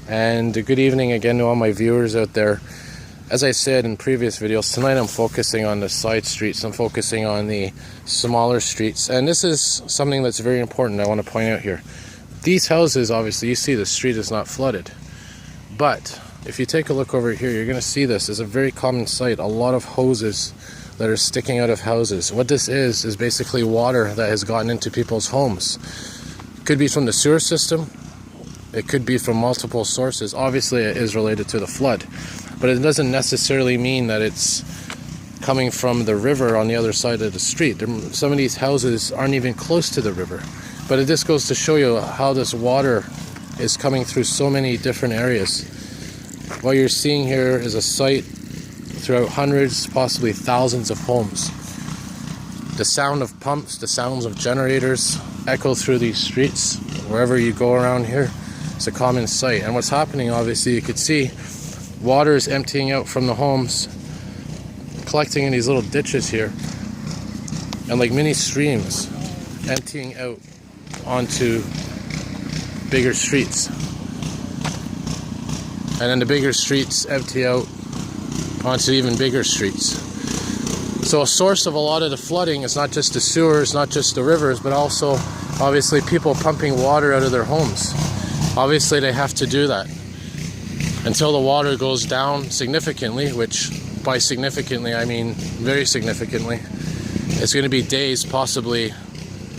And good evening again to all my viewers out there. As I said in previous videos, tonight I'm focusing on the side streets. I'm focusing on the smaller streets, and this is something that's very important I want to point out here. These houses, obviously, you see the street is not flooded, but if you take a look over here, you're going to see this is a very common sight. A lot of hoses that are sticking out of houses. What this is basically water that has gotten into people's homes. It could be from the sewer system. It could be from multiple sources. Obviously, it is related to the flood, but it doesn't necessarily mean that it's coming from the river on the other side of the street. Some of these houses aren't even close to the river, but it just goes to show you how this water is coming through so many different areas. What you're seeing here is a site throughout hundreds, possibly thousands of homes. The sound of pumps, the sounds of generators echo through these streets. Wherever you go around here, it's a common sight. And what's happening, obviously, you could see water is emptying out from the homes, collecting in these little ditches here, and like mini streams, emptying out onto bigger streets. And then the bigger streets empty out onto even bigger streets. So a source of a lot of the flooding is not just the sewers, not just the rivers, but also obviously people pumping water out of their homes. Obviously they have to do that until the water goes down significantly, which by significantly I mean very significantly. It's going to be days, possibly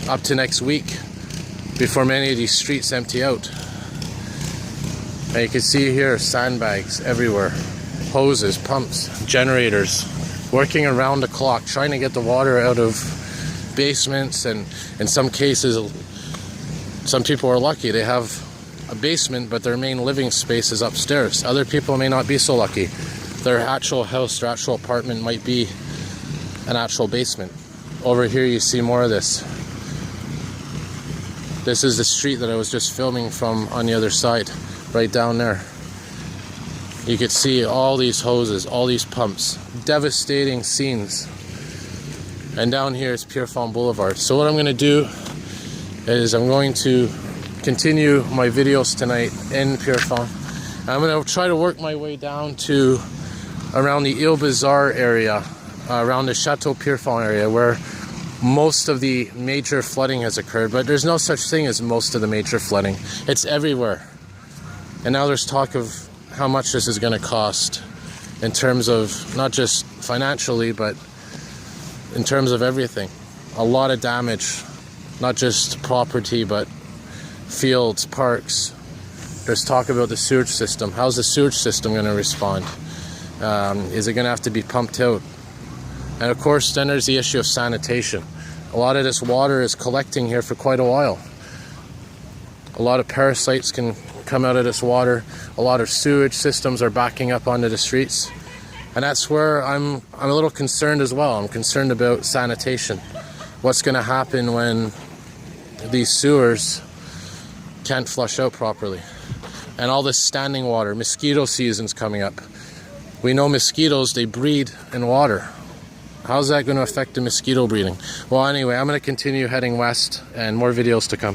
up to next week, before many of these streets empty out. And you can see here sandbags everywhere, hoses, pumps, generators, working around the clock, trying to get the water out of basements. And in some cases, some people are lucky. They have a basement, but their main living space is upstairs. Other people may not be so lucky. Their actual house, their actual apartment might be an actual basement. Over here you see more of this. This is the street that I was just filming from on the other side, right down there. You could see all these hoses, all these pumps, devastating scenes. And down here is Pierrefonds Boulevard. So what I'm going to do is I'm going to continue my videos tonight in Pierrefonds. I'm going to try to work my way down to around the Ile Bizarre area, around the Chateau Pierrefonds area, where most of the major flooding has occurred. But there's no such thing as most of the major flooding. It's everywhere. And now there's talk of how much this is going to cost in terms of not just financially, but in terms of everything. A lot of damage, not just property, but fields, parks. There's talk about the sewage system. How's the sewage system going to respond? Is it going to have to be pumped out? And of course, then there's the issue of sanitation. A lot of this water is collecting here for quite a while. A lot of parasites can come out of this water. A lot of sewage systems are backing up onto the streets. And that's where I'm a little concerned as well. I'm concerned about sanitation. What's going to happen when these sewers can't flush out properly? And all this standing water, mosquito season's coming up. We know mosquitoes, they breed in water. How's that going to affect the mosquito breeding? Well, anyway, I'm going to continue heading west, and more videos to come.